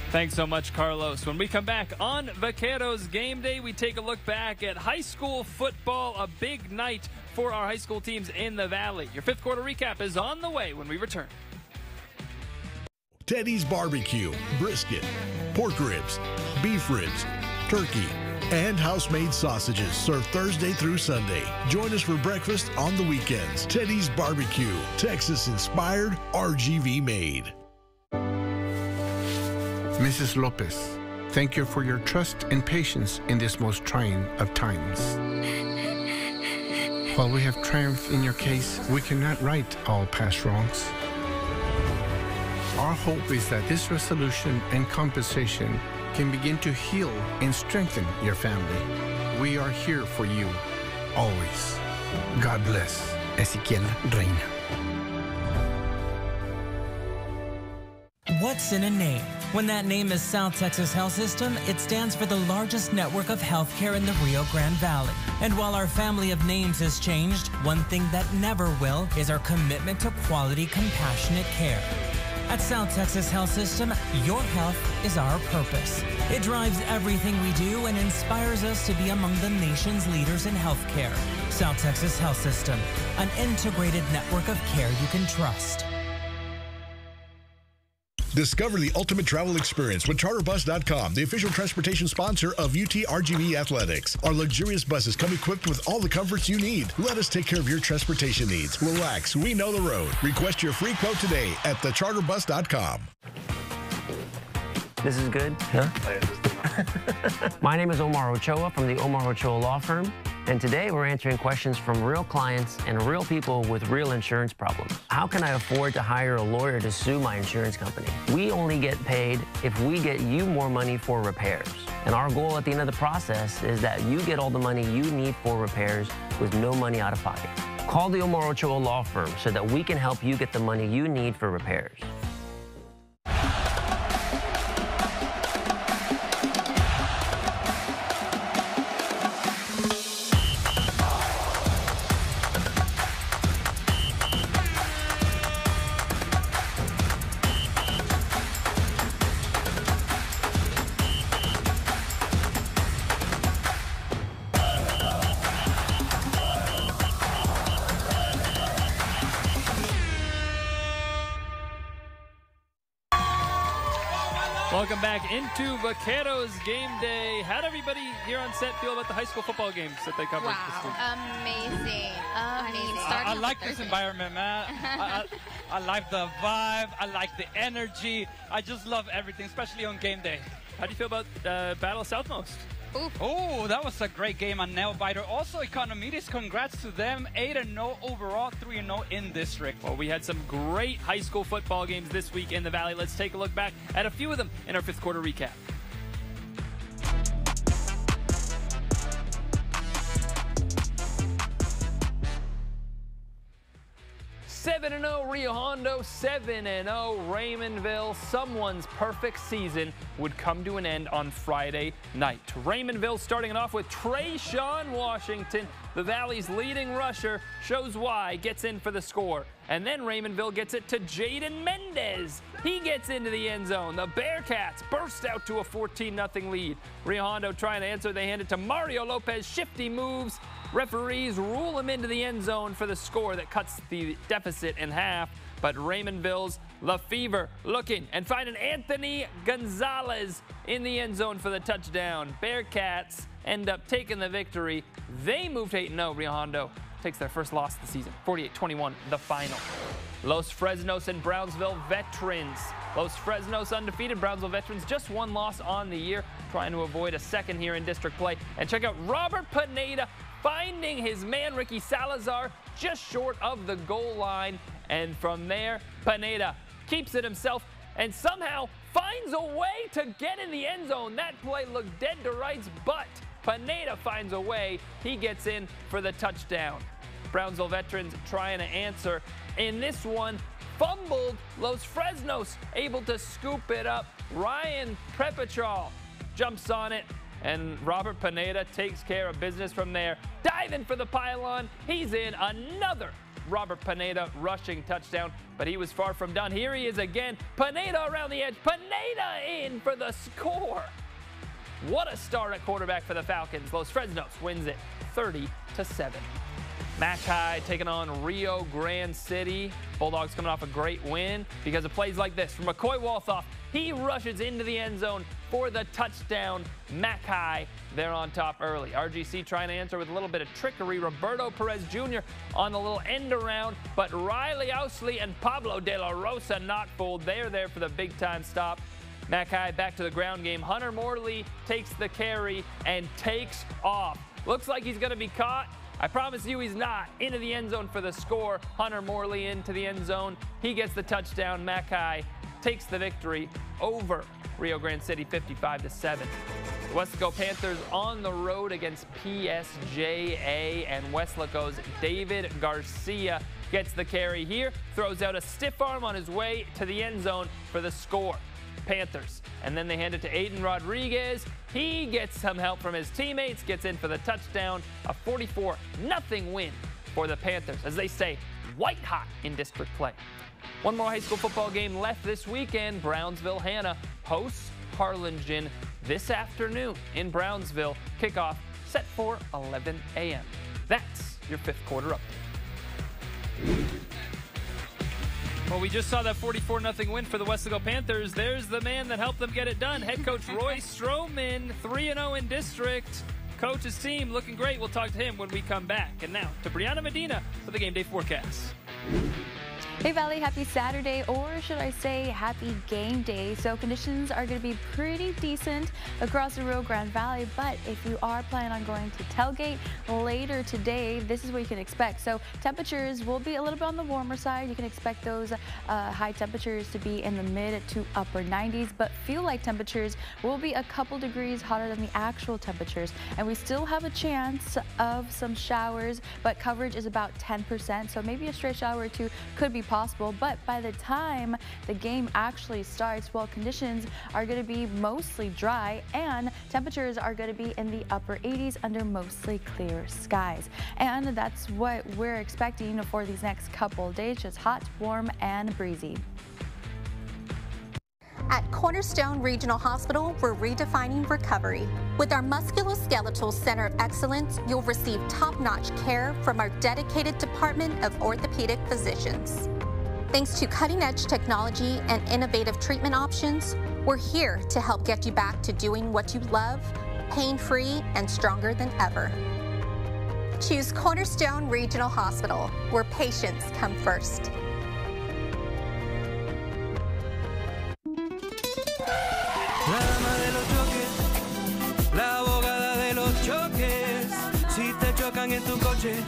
Thanks so much, Carlos. When we come back on Vaqueros Game Day, we take a look back at high school football, a big night for our high school teams in the Valley. Your fifth quarter recap is on the way when we return. Teddy's Barbecue, brisket, pork ribs, beef ribs, turkey, and house-made sausages served Thursday through Sunday. Join us for breakfast on the weekends. Teddy's Barbecue, Texas-inspired, RGV made. Mrs. Lopez, thank you for your trust and patience in this most trying of times. While we have triumphed in your case, we cannot right all past wrongs. Our hope is that this resolution and compensation can begin to heal and strengthen your family. We are here for you, always. God bless. Ezequiel Reina. What's in a name? When that name is South Texas Health System, it stands for the largest network of healthcare in the Rio Grande Valley. And while our family of names has changed, one thing that never will is our commitment to quality, compassionate care. At South Texas Health System, your health is our purpose. It drives everything we do and inspires us to be among the nation's leaders in healthcare. South Texas Health System, an integrated network of care you can trust. Discover the ultimate travel experience with CharterBus.com, the official transportation sponsor of UTRGV Athletics. Our luxurious buses come equipped with all the comforts you need. Let us take care of your transportation needs. Relax, we know the road. Request your free quote today at thecharterbus.com. This is good? Huh? My name is Omar Ochoa from the Omar Ochoa Law Firm, and today we're answering questions from real clients and real people with real insurance problems. How can I afford to hire a lawyer to sue my insurance company? We only get paid if we get you more money for repairs. And our goal at the end of the process is that you get all the money you need for repairs with no money out of pocket. Call the Omar Ochoa Law Firm so that we can help you get the money you need for repairs. Welcome back into Vaqueros Game Day. How'd everybody here on set feel about the high school football games that they covered this week? Amazing. I like this environment, man. I like the vibe. I like the energy. I just love everything, especially on game day. How do you feel about Battle of Southmost? Oh, that was a great game on Nail Biter. Also, Economides, congrats to them. 8-0 overall, 3-0 in district. Well, we had some great high school football games this week in the Valley. Let's take a look back at a few of them in our fifth quarter recap. 7-0 Rio Hondo, 7-0 Raymondville. Someone's perfect season would come to an end on Friday night. Raymondville starting it off with Trayshawn Washington. the Valley's leading rusher, shows why, gets in for the score. And then Raymondville gets it to Jaden Mendez. He gets into the end zone. The Bearcats burst out to a 14-0 lead. Rio Hondo trying to answer. They hand it to Mario Lopez. Shifty moves. Referees rule him into the end zone for the score that cuts the deficit in half. But Raymondville's LaFever looking and finding Anthony Gonzalez in the end zone for the touchdown. Bearcats end up taking the victory. They moved 8-0. Rio Hondo takes their first loss of the season, 48-21, the final. Los Fresnos and Brownsville Veterans. Los Fresnos undefeated, Brownsville Veterans just one loss on the year, trying to avoid a second here in district play. And check out Robert Pineda finding his man Ricky Salazar just short of the goal line. And from there, Pineda keeps it himself and somehow finds a way to get in the end zone. That play looked dead to rights, but Pineda finds a way. He gets in for the touchdown. Brownsville Veterans trying to answer. In this one, fumbled. Los Fresnos able to scoop it up. Ryan Prepachal jumps on it, and Robert Pineda takes care of business from there. Diving for the pylon. He's in. Another Robert Pineda rushing touchdown, but he was far from done. Here he is again. Pineda around the edge. Pineda in for the score. What a start at quarterback for the Falcons. Los Fresnos wins it 30-7. Mackay taking on Rio Grande City. Bulldogs coming off a great win because of plays like this. From McCoy Walthoff, he rushes into the end zone for the touchdown. Mackay, they're on top early. RGC trying to answer with a little bit of trickery. Roberto Perez Jr. on the little end around, but Riley Ousley and Pablo De La Rosa not fooled. They're there for the big time stop. Mackay back to the ground game. Hunter Morley takes the carry and takes off. Looks like he's going to be caught. I promise you he's not. Into the end zone for the score. Hunter Morley into the end zone. He gets the touchdown. Mackay takes the victory over Rio Grande City 55-7. The Weslaco Panthers on the road against PSJA, and Weslaco's David Garcia gets the carry here. Throws out a stiff arm on his way to the end zone for the score. Panthers. And then they hand it to Aiden Rodriguez. He gets some help from his teammates, gets in for the touchdown. A 44-0 win for the Panthers, as they say, white hot in district play. One more high school football game left this weekend. Brownsville Hanna hosts Harlingen this afternoon in Brownsville. Kickoff set for 11 a.m. That's your fifth quarter update. Well, we just saw that 44-0 win for the Weslaco Panthers. There's the man that helped them get it done. Head coach Roy Stroman, 3-0 in district. Coach's team looking great. We'll talk to him when we come back. And now to Brianna Medina for the game day forecast. Hey Valley, happy Saturday, or should I say happy game day. So conditions are going to be pretty decent across the Rio Grande Valley, but if you are planning on going to tailgate later today, this is what you can expect. So temperatures will be a little bit on the warmer side. You can expect those high temperatures to be in the mid to upper 90s, but feel like temperatures will be a couple degrees hotter than the actual temperatures. And we still have a chance of some showers, but coverage is about 10%. So maybe a stray shower or two could be possible, but by the time the game actually starts, well, conditions are going to be mostly dry and temperatures are going to be in the upper 80s under mostly clear skies. And that's what we're expecting for these next couple days, just hot, warm, and breezy. At Cornerstone Regional Hospital, we're redefining recovery. With our Musculoskeletal Center of Excellence, you'll receive top-notch care from our dedicated department of orthopedic physicians. Thanks to cutting-edge technology and innovative treatment options, we're here to help get you back to doing what you love, pain-free and stronger than ever. Choose Cornerstone Regional Hospital, where patients come first. La dama de los choques, la abogada de los choques. Si te chocan en tu coche,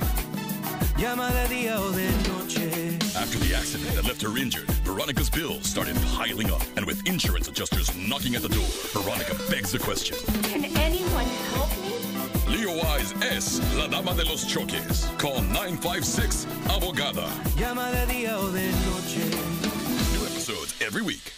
llama de día o de noche. After the accident that left her injured, Veronica's bills started piling up. And with insurance adjusters knocking at the door, Veronica begs the question. Can anyone help me? Leo Wise es la dama de los choques. Call 956 Abogada. Llama de día o de noche. New episodes every week.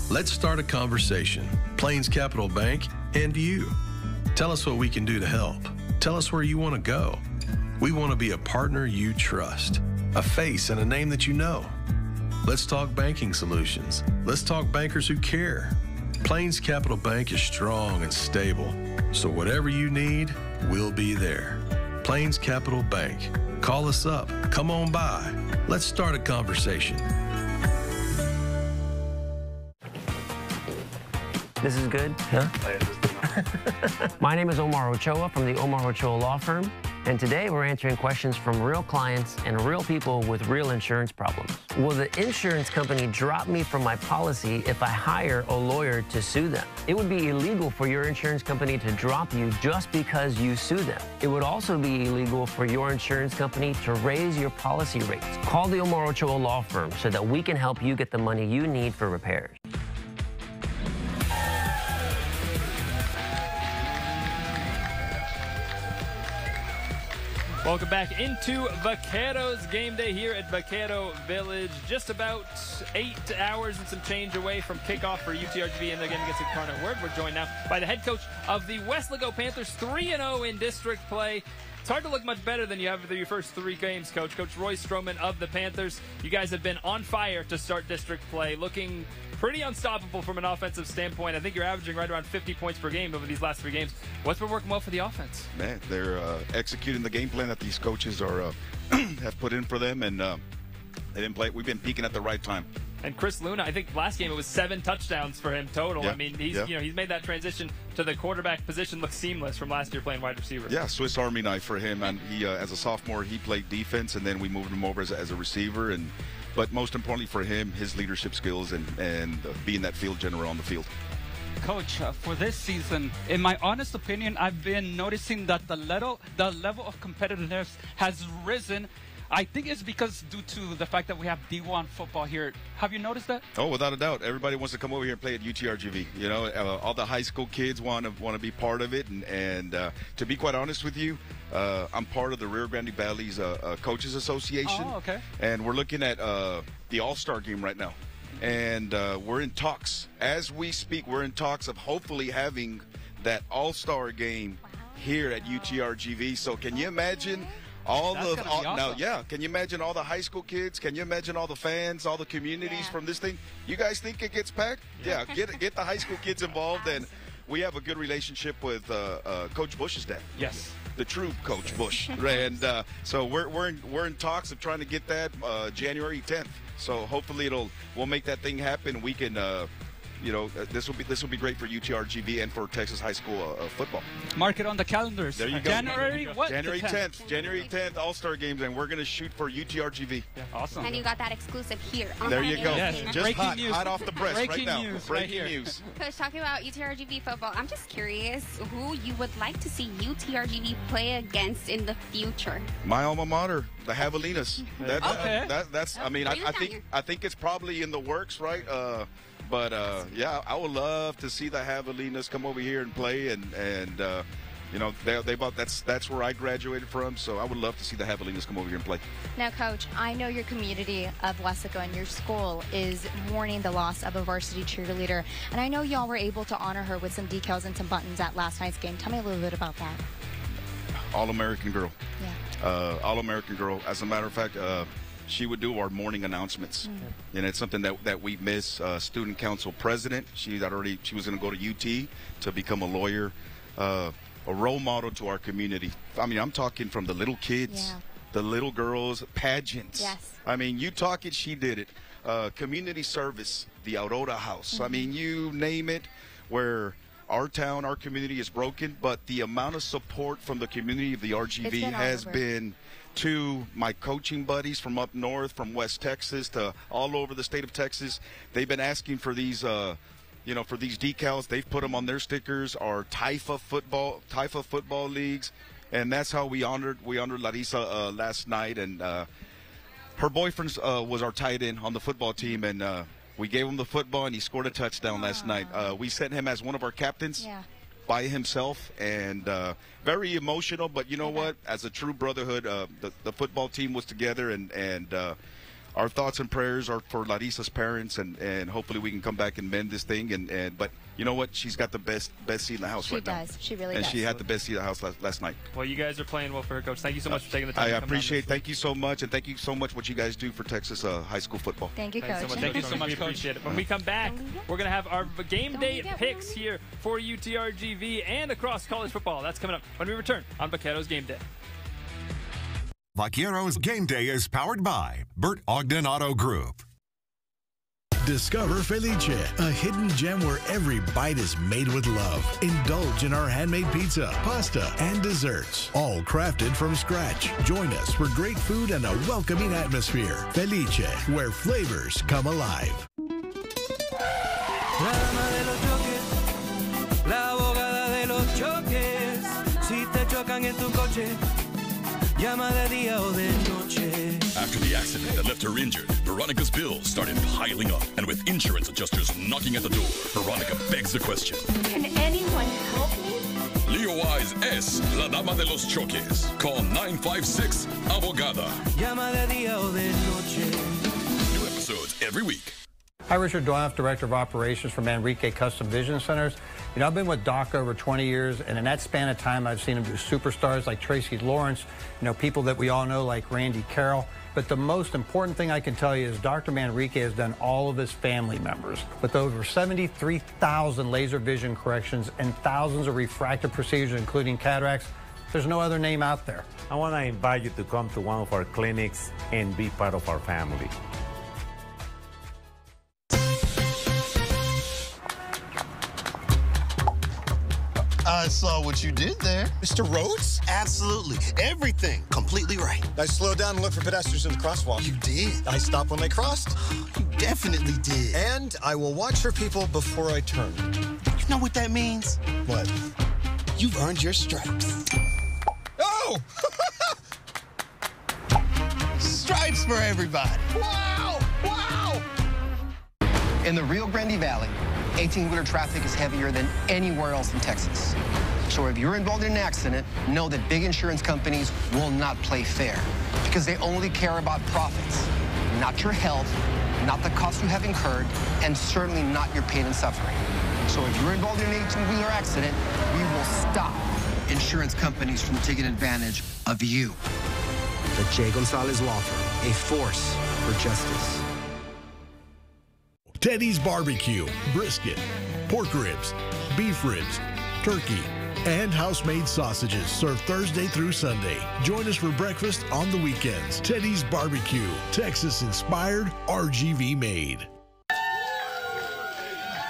Let's start a conversation. Plains Capital Bank and you. Tell us what we can do to help. Tell us where you want to go. We want to be a partner you trust, a face and a name that you know. Let's talk banking solutions. Let's talk bankers who care. Plains Capital Bank is strong and stable, so whatever you need, we'll be there. Plains Capital Bank. Call us up. Come on by. Let's start a conversation. This is good? Huh? My name is Omar Ochoa from the Omar Ochoa Law Firm, and today we're answering questions from real clients and real people with real insurance problems. Will the insurance company drop me from my policy if I hire a lawyer to sue them? It would be illegal for your insurance company to drop you just because you sue them. It would also be illegal for your insurance company to raise your policy rates. Call the Omar Ochoa Law Firm so that we can help you get the money you need for repairs. Welcome back into Vaqueros game day here at Vaquero Village. Just about 8 hours and some change away from kickoff for UTRGV and again against Incarnate Word. We're joined now by the head coach of the Weslaco Panthers, 3-0 in district play. It's hard to look much better than you have through your first 3 games, Coach. Coach Roy Stroman of the Panthers. You guys have been on fire to start district play, looking pretty unstoppable from an offensive standpoint. I think you're averaging right around 50 points per game over these last 3 games. What's been working well for the offense? Man, they're executing the game plan that these coaches are have put in for them, and they didn't play. We've been peaking at the right time. And Chris Luna, I think last game it was 7 touchdowns for him total. Yeah. I mean, he's he's made that transition to the quarterback position look seamless from last year playing wide receiver. Yeah, Swiss Army knife for him. And he, as a sophomore, he played defense, and then we moved him over as a receiver. But most importantly for him, his leadership skills and being that field general on the field. Coach, for this season, in my honest opinion, I've been noticing that the level of competitiveness has risen. I think it's because due to the fact that we have D1 football here. Have you noticed that? Oh, without a doubt. Everybody wants to come over here and play at UTRGV. You know, all the high school kids want to be part of it. And to be quite honest with you, I'm part of the Rio Grande Valley's Coaches Association. Oh, okay. And we're looking at the All-Star game right now. And we're in talks. As we speak, we're in talks of hopefully having that All-Star game here at UTRGV. So can you imagine can you imagine all the high school kids? Can you imagine all the fans, all the communities from this thing? You guys think it gets packed? Yeah, get the high school kids involved. And we have a good relationship with Coach Bush's dad. Yes. The true Coach Bush. And so we're in talks of trying to get that January 10th. So hopefully we'll make that thing happen. We can this will be great for UTRGV and for Texas high school football. Mark it on the calendars. There you go. January 10th. January 10th, All-Star games, and we're going to shoot for UTRGV. Yeah, awesome. And you got that exclusive here. There you go. Yes. Just Breaking hot off the press Breaking right now. news Breaking right news. Coach, talking about UTRGV football, I'm just curious who you would like to see UTRGV play against in the future. My alma mater, the Javelinas. Okay. I mean, I think it's probably in the works, right? But yeah, I would love to see the Javelinas come over here and play, and that's where I graduated from. So I would love to see the Javelinas come over here and play. Now, Coach, I know your community of Weslaco and your school is mourning the loss of a varsity cheerleader, and I know y'all were able to honor her with some decals and some buttons at last night's game. Tell me a little bit about that. All-American girl. Yeah. All-American girl. As a matter of fact, she would do our morning announcements, and it's something that we miss. Student council president. She was going to go to UT to become a lawyer, a role model to our community. I mean, I'm talking from the little kids, the little girls, pageants. Yes. I mean, you talk it, she did it. Community service, the Aurora House. I mean, you name it, where our town, our community is broken, but the amount of support from the community of the RGV has been to my coaching buddies from up north, from West Texas to all over the state of Texas. They've been asking for these, for these decals. They've put them on their stickers. Our Taifa football leagues, and that's how we honored Larissa last night. And her boyfriend was our tight end on the football team, and we gave him the football, and he scored a touchdown last night. We sent him as one of our captains. Yeah. By himself, and very emotional, but you know what, as a true brotherhood, the football team was together, and our thoughts and prayers are for Larissa's parents, and hopefully we can come back and mend this thing. But you know what? She's got the best seat in the house right now. She does. She really does. does. And she had the best seat in the house last night. Well, you guys are playing well for her, Coach. Thank you so much for taking the time. I to come appreciate. down Thank you so much, and thank you so much what you guys do for Texas high school football. Thank you, Coach. Thank you so much, Coach. Appreciate it. When we come back, we're going to have our game day picks here for UTRGV and across college football. That's coming up when we return on Vaqueros Game Day. Vaqueros Game Day is powered by Bert Ogden Auto Group. Discover Felice, a hidden gem where every bite is made with love. Indulge in our handmade pizza, pasta, and desserts, all crafted from scratch. Join us for great food and a welcoming atmosphere. Felice, where flavors come alive. La dama de los choques, la abogada de los choques. Si te chocan en tu coche, llama de día o de noche. After the accident that left her injured, Veronica's bills started piling up. And with insurance adjusters knocking at the door, Veronica begs the question. Can anyone help me? Leo Wise es la dama de los choques. Call 956-ABOGADA. Llama de día o de noche. New episodes every week. Hi, Richard Doyle, Director of Operations for Manrique Custom Vision Centers. You know, I've been with Doc over 20 years, and in that span of time, I've seen him do superstars like Tracy Lawrence, you know, people that we all know like Randy Carroll. But the most important thing I can tell you is Dr. Manrique has done all of his family members. With over 73,000 laser vision corrections and thousands of refractive procedures, including cataracts, there's no other name out there. I want to invite you to come to one of our clinics and be part of our family. I saw what you did there. Mr. Rhodes? Absolutely. Everything. Completely right. I slowed down and looked for pedestrians in the crosswalk. You did. I stopped when they crossed. You definitely did. And I will watch for people before I turn. You know what that means? What? You've earned your stripes. Oh! Stripes for everybody. Wow! Wow! In the Rio Grande Valley, 18-wheeler traffic is heavier than anywhere else in Texas. So if you're involved in an accident, know that big insurance companies will not play fair because they only care about profits, not your health, not the cost you have incurred, and certainly not your pain and suffering. So if you're involved in an 18-wheeler accident, we will stop insurance companies from taking advantage of you. The J. Gonzalez Law Firm, a force for justice. Teddy's Barbecue, brisket, pork ribs, beef ribs, turkey, and house-made sausages served Thursday through Sunday. Join us for breakfast on the weekends. Teddy's Barbecue, Texas-inspired, RGV made.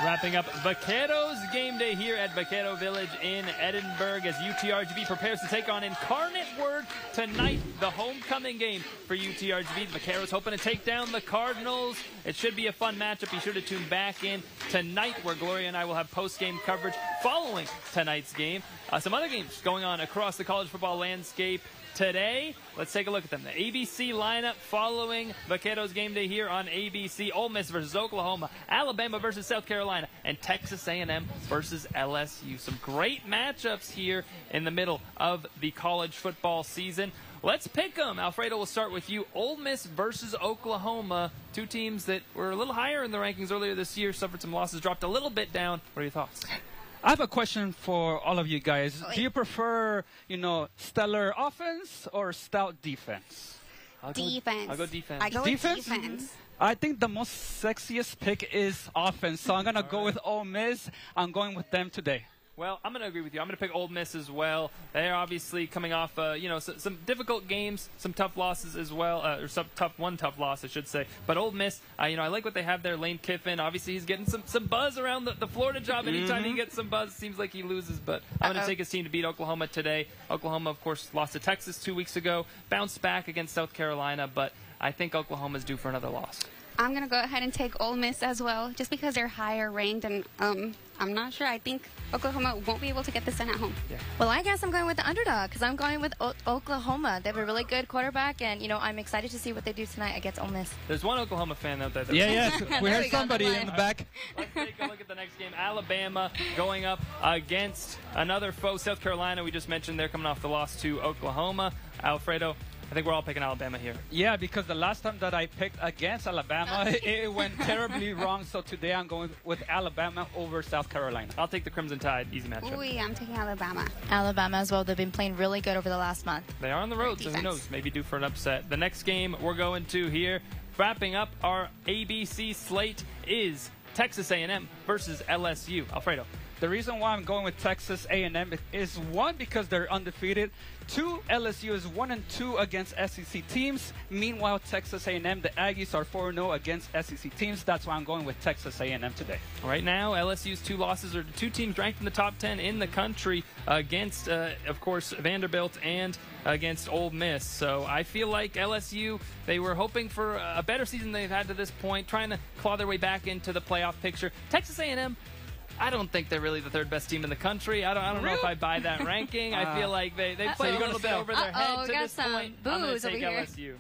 Wrapping up Vaqueros Game Day here at Vaquero Village in Edinburgh as UTRGV prepares to take on Incarnate Word tonight, the homecoming game for UTRGV. The Vaqueros hoping to take down the Cardinals. It should be a fun matchup. Be sure to tune back in tonight where Gloria and I will have post-game coverage following tonight's game. Some other games going on across the college football landscape today. Let's take a look at them. The ABC lineup following Vaqueros Game Day here on ABC. Ole Miss versus Oklahoma, Alabama versus South Carolina, and Texas A&M versus LSU. Some great matchups here in the middle of the college football season. Let's pick them. Alfredo, we'll start with you. Ole Miss versus Oklahoma. Two teams that were a little higher in the rankings earlier this year, suffered some losses, dropped a little bit down. What are your thoughts? I have a question for all of you guys. Do you prefer, stellar offense or stout defense? Defense. I'll go defense. I go with defense. I think the most sexiest pick is offense, so I'm going to go with Ole Miss. I'm going with them today. Well, I'm going to agree with you. I'm going to pick Ole Miss as well. They're obviously coming off, some difficult games, some tough losses as well, or one tough loss, I should say. But Ole Miss, I like what they have there. Lane Kiffin, obviously he's getting some buzz around the Florida job. Anytime he gets some buzz, seems like he loses. But I'm going to take his team to beat Oklahoma today. Oklahoma, of course, lost to Texas 2 weeks ago, bounced back against South Carolina, but I think Oklahoma's due for another loss. I'm going to go ahead and take Ole Miss as well, just because they're higher ranked, and I'm not sure. I think Oklahoma won't be able to get this done at home. Yeah. Well, I guess I'm going with the underdog because I'm going with Oklahoma. They have a really good quarterback, and, I'm excited to see what they do tonight against Ole Miss. There's one Oklahoma fan out there. Yeah. We heard somebody in the back. Let's take a look at the next game. Alabama going up against another foe, South Carolina. We just mentioned they're coming off the loss to Oklahoma. Alfredo, I think we're all picking Alabama here. Yeah, because the last time that I picked against Alabama, it went terribly wrong. So today I'm going with Alabama over South Carolina. I'll take the Crimson Tide. Easy matchup. Ooh, I'm taking Alabama. Alabama as well. They've been playing really good over the last month. They are on the road, so who knows? Maybe due for an upset. The next game we're going to here, wrapping up our ABC slate, is Texas A&M versus LSU. Alfredo. The reason why I'm going with Texas A&M is, one, because they're undefeated. Two, LSU is 1-2 against SEC teams. Meanwhile, Texas A&M, the Aggies, are 4-0 against SEC teams. That's why I'm going with Texas A&M today. Right now, LSU's 2 losses are to 2 teams ranked in the top 10 in the country against, of course, Vanderbilt and against Ole Miss. So I feel like LSU, they were hoping for a better season than they've had to this point, trying to claw their way back into the playoff picture. Texas A&M, I don't think they're really the 3rd best team in the country. I don't know if I buy that ranking. I feel like they play a little bit over their head to this point. I'm going to take LSU.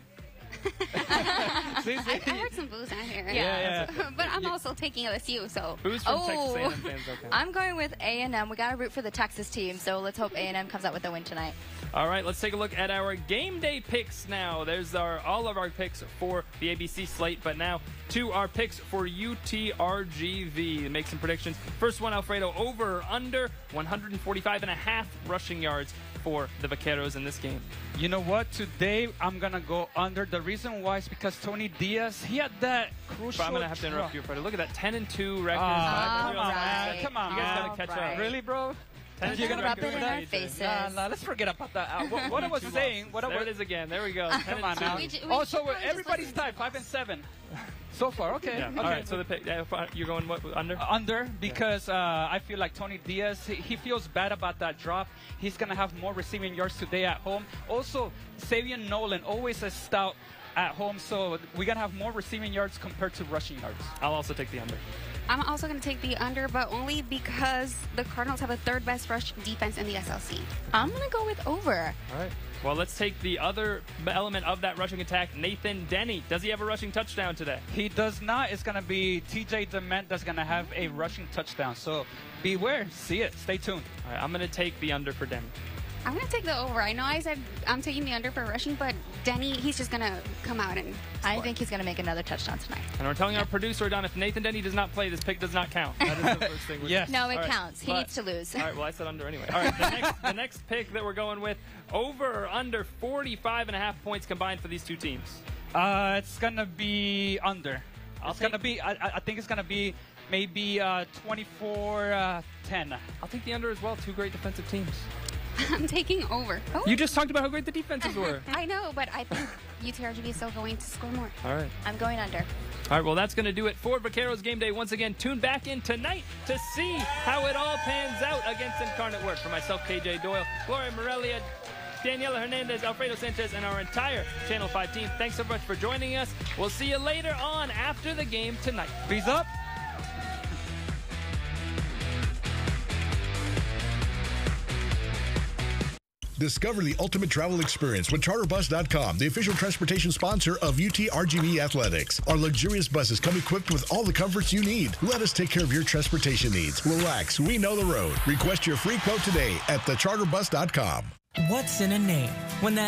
I heard some boos out here. Yeah. But I'm also taking LSU, so. Boos from Texas A&M fans, okay. I'm going with A&M. We got to root for the Texas team, so let's hope A&M comes out with a win tonight. All right, let's take a look at our game day picks now. There's all of our picks for the ABC slate, but now to our picks for UTRGV. Make some predictions. First one, Alfredo, over or under 145.5 rushing yards for the Vaqueros in this game. You know what? Today, I'm going to go under. The reason why is because Tony Diaz, he had that crucial... I'm going to have to interrupt you, Alfredo. Look at that 10-2 record. Come on, man. You guys got to catch up. Really, bro? You're going to rub it in our faces. Nah, let's forget about that. What I was saying... There it is again. There we go. Come on now. So everybody's tied, 5-7. So far, okay. Yeah. Okay. All right, so the pick, you're going what, under? Under, because I feel like Tony Diaz, he feels bad about that drop. He's going to have more receiving yards today at home. Also, Savion Nolan, always a stout at home, so we're going to have more receiving yards compared to rushing yards. I'll also take the under. I'm also going to take the under, but only because the Cardinals have the 3rd best rush defense in the SLC. I'm going to go with over. All right. Well, let's take the other element of that rushing attack, Nathan Denny. Does he have a rushing touchdown today? He does not. It's going to be TJ Dement that's going to have a rushing touchdown. So beware. See it. Stay tuned. All right, I'm going to take the under for Denny. I'm going to take the over. I know I said I'm taking the under for rushing, but Denny, he's just going to come out and score. I think he's going to make another touchdown tonight. And we're telling our producer, Don, if Nathan Denny does not play, this pick does not count. That is the first thing. Yes. No, it counts. He needs to lose. All right, well, I said under anyway. All right, the next pick that we're going with, over or under 45.5 points combined for these two teams? It's going to be under. It's going to be, I think it's going to be maybe 24-10. I'll take the under as well. 2 great defensive teams. I'm taking over. Oh. You just talked about how great the defenses were. I know, but I think UTRGV is still going to score more. All right. I'm going under. All right, well, that's going to do it for Vaqueros Game Day. Once again, tune back in tonight to see how it all pans out against Incarnate Word. For myself, KJ Doyle, Gloria Morelia, Daniela Hernandez, Alfredo Sanchez, and our entire Channel 5 team, thanks so much for joining us. We'll see you later on after the game tonight. Peace up. Discover the ultimate travel experience with CharterBus.com, the official transportation sponsor of UTRGV Athletics. Our luxurious buses come equipped with all the comforts you need. Let us take care of your transportation needs. Relax, we know the road. Request your free quote today at thecharterbus.com. What's in a name? When that